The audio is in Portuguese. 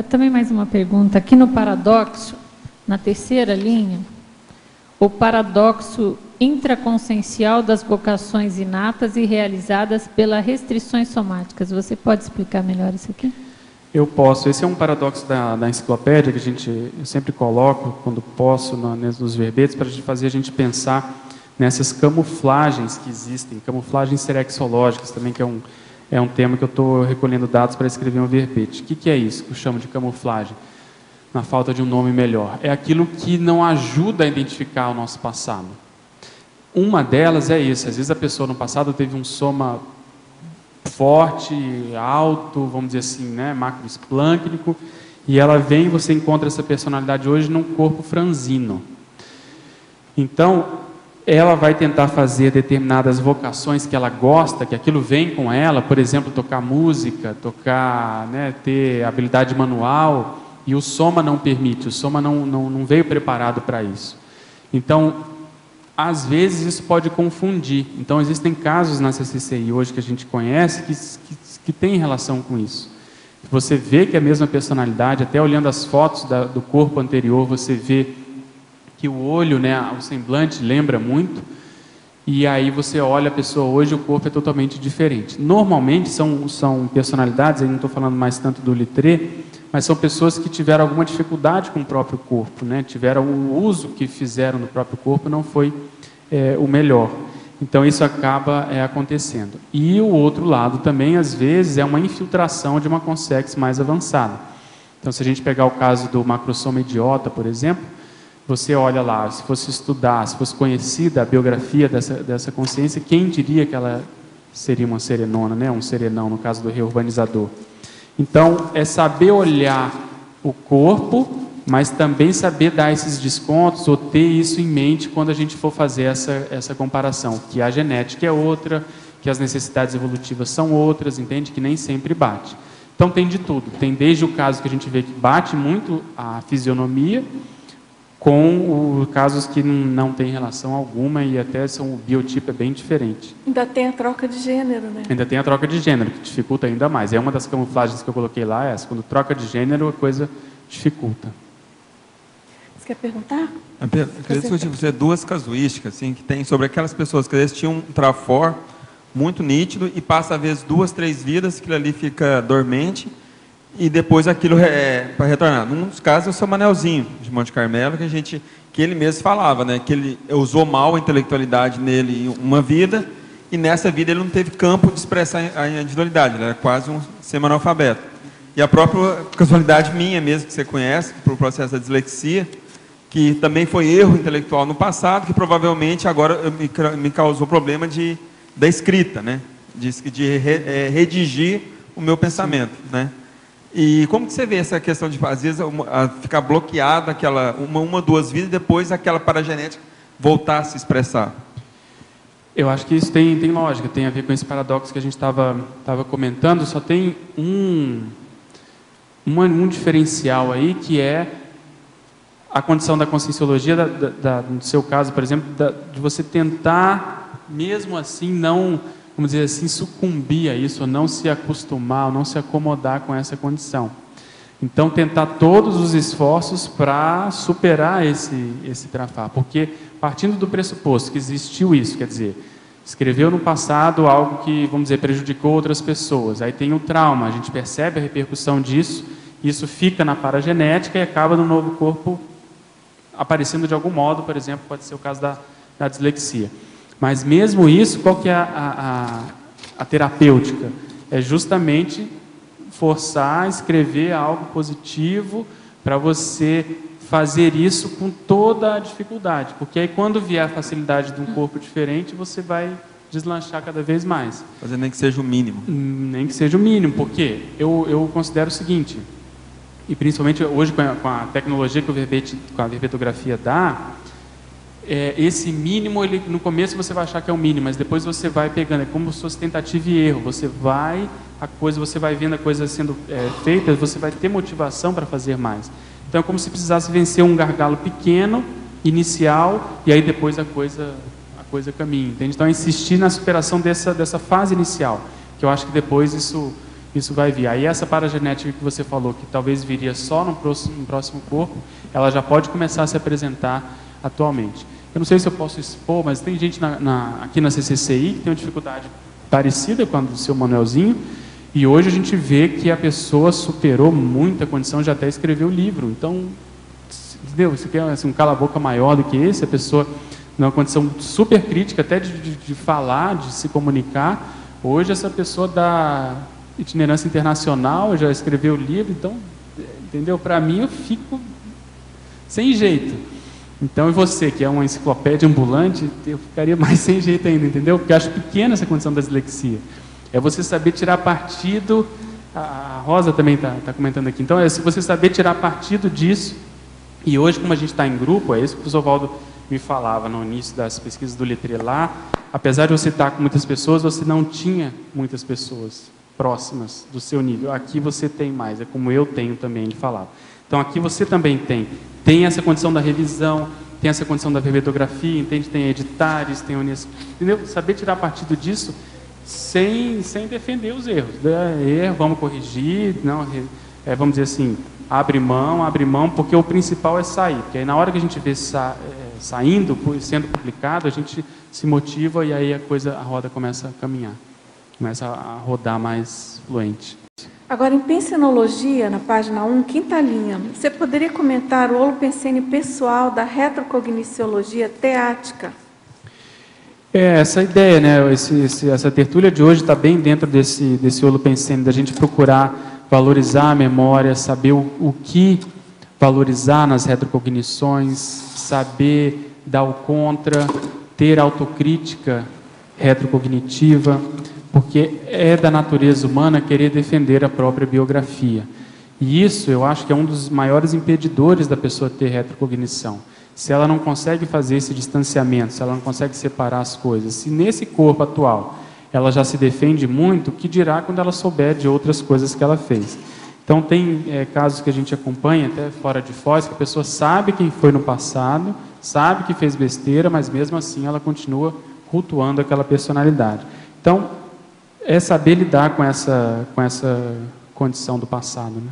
Também mais uma pergunta. Aqui no paradoxo, na terceira linha, o paradoxo intraconsciencial das vocações inatas e realizadas pelas restrições somáticas. Você pode explicar melhor isso aqui? Eu posso. Esse é um paradoxo da enciclopédia que eu sempre coloco, quando posso, nos verbetes, para fazer a gente pensar nessas camuflagens que existem, camuflagens serexológicas também, que é um tema que eu estou recolhendo dados para escrever um verbete. O que é isso que eu chamo de camuflagem? Na falta de um nome melhor. É aquilo que não ajuda a identificar o nosso passado. Uma delas é isso. Às vezes a pessoa no passado teve um soma forte, alto, vamos dizer assim, né, macroesplâncnico, e ela vem e você encontra essa personalidade hoje num corpo franzino. Então, ela vai tentar fazer determinadas vocações que ela gosta, que aquilo vem com ela, por exemplo, tocar música, ter habilidade manual, e o soma não permite, o soma não veio preparado para isso. Então, às vezes isso pode confundir. Então, existem casos na CCCI hoje que a gente conhece que tem relação com isso. Você vê que é a mesma personalidade, até olhando as fotos do corpo anterior, você vê que o olho, o semblante lembra muito, e aí você olha a pessoa hoje, o corpo é totalmente diferente. Normalmente são personalidades, aí não estou falando mais tanto do Littré, mas são pessoas que tiveram alguma dificuldade com o próprio corpo, tiveram o uso que fizeram do próprio corpo, não foi o melhor. Então isso acaba acontecendo. E o outro lado também, às vezes, é uma infiltração de uma consex mais avançada. Então, se a gente pegar o caso do macrosoma idiota, por exemplo, você olha lá, se fosse estudar, se fosse conhecida a biografia dessa consciência, quem diria que ela seria uma serenona, um serenão, no caso do reurbanizador. Então, é saber olhar o corpo, mas também saber dar esses descontos ou ter isso em mente quando a gente for fazer essa comparação, que a genética é outra, que as necessidades evolutivas são outras, entende? Que nem sempre bate. Então, tem de tudo. Tem desde o caso que a gente vê que bate muito a fisionomia, com casos que não tem relação alguma e até o biotipo é bem diferente. Ainda tem a troca de gênero, né? Ainda tem a troca de gênero, que dificulta ainda mais. É uma das camuflagens que eu coloquei lá, quando troca de gênero, a coisa dificulta. Você quer perguntar? Eu queria discutir com você duas casuísticas assim, que tem sobre aquelas pessoas que às vezes tinham um trafor muito nítido e passa às vezes 2, 3 vidas, aquilo ali fica dormente, e depois aquilo para retornar. Num dos casos é o seu Manelzinho, de Monte Carmelo, que ele mesmo falava, que ele usou mal a intelectualidade nele em uma vida, e nessa vida ele não teve campo de expressar a individualidade, ele era quase um semi-analfabeto. E a própria casualidade minha mesmo, que você conhece, para o processo da dislexia, que também foi erro intelectual no passado, que provavelmente agora me causou problema da escrita, de redigir o meu pensamento, E como que você vê essa questão de, às vezes, ficar bloqueada uma, 2 vidas e depois aquela paragenética voltar a se expressar? Eu acho que isso tem lógica, tem a ver com esse paradoxo que a gente estava comentando, só tem um diferencial aí, que é a condição da conscienciologia, no seu caso, por exemplo, de você tentar, mesmo assim, não, vamos dizer assim, sucumbir a isso, ou não se acostumar, ou não se acomodar com essa condição. Então, tentar todos os esforços para superar esse trafar, porque partindo do pressuposto que existiu isso, quer dizer, escreveu no passado algo que, vamos dizer, prejudicou outras pessoas, aí tem o trauma, a gente percebe a repercussão disso, isso fica na paragenética e acaba no novo corpo aparecendo de algum modo, por exemplo, pode ser o caso da dislexia. Mas mesmo isso, qual que é a terapêutica? É justamente forçar a escrever algo positivo para você fazer isso com toda a dificuldade, porque aí quando vier a facilidade de um corpo diferente, você vai deslanchar cada vez mais. Fazer nem que seja o mínimo. Nem que seja o mínimo, porque eu considero o seguinte, e principalmente hoje com a tecnologia que com a verbetografia dá, esse mínimo, no começo você vai achar que é o mínimo, mas depois você vai pegando, é como se fosse tentativa e erro, você vai vendo a coisa sendo feita, você vai ter motivação para fazer mais. Então é como se precisasse vencer um gargalo pequeno, inicial, e aí depois a coisa caminha, entende? Então é insistir na superação dessa fase inicial, que eu acho que depois isso isso vai vir. Aí essa paragenética que você falou, que talvez viria só no próximo corpo, ela já pode começar a se apresentar atualmente. Eu não sei se eu posso expor, mas tem gente aqui na CCCI que tem uma dificuldade parecida com a do seu Manuelzinho, e hoje a gente vê que a pessoa superou muita condição, já até escreveu livro. Então, entendeu? Você quer assim, um cala-boca maior do que esse, a pessoa numa condição super crítica, até de falar, de se comunicar. Hoje essa pessoa da itinerância internacional já escreveu livro, então, entendeu? Para mim eu fico sem jeito. Então, e você, que é uma enciclopédia ambulante, eu ficaria mais sem jeito ainda, entendeu? Porque eu acho pequena essa condição da dislexia. É você saber tirar partido, a Rosa também está comentando aqui, então é você saber tirar partido disso. E hoje, como a gente está em grupo, é isso que o professor Valdo me falava no início das pesquisas do Lettré lá, apesar de você estar com muitas pessoas, você não tinha muitas pessoas próximas do seu nível. Aqui você tem mais, é como eu tenho também, ele falava. Então aqui você também tem essa condição da revisão, tem essa condição da verbetrografia, entende? Tem editares, tem Unesco, entendeu? Saber tirar partido disso sem defender os erros. Vamos corrigir, não, vamos dizer assim, abre mão, porque o principal é sair. Porque aí na hora que a gente vê saindo, sendo publicado, a gente se motiva e aí a roda começa a caminhar, começa a rodar mais fluente. Agora, em pensenologia, na página 1, quinta linha, você poderia comentar o holopensene pessoal da retrocogniciologia teática? Essa ideia, né? Essa tertúlia de hoje está bem dentro desse holopensene, da gente procurar valorizar a memória, saber o que valorizar nas retrocognições, saber dar o contra, ter autocrítica retrocognitiva, porque é da natureza humana querer defender a própria biografia. E isso eu acho que é um dos maiores impedidores da pessoa ter retrocognição. Se ela não consegue fazer esse distanciamento, se ela não consegue separar as coisas, se nesse corpo atual ela já se defende muito, o que dirá quando ela souber de outras coisas que ela fez? Então tem casos que a gente acompanha, até fora de Foz, que a pessoa sabe quem foi no passado, sabe que fez besteira, mas mesmo assim ela continua cultuando aquela personalidade. Então, é saber lidar com essa condição do passado, né?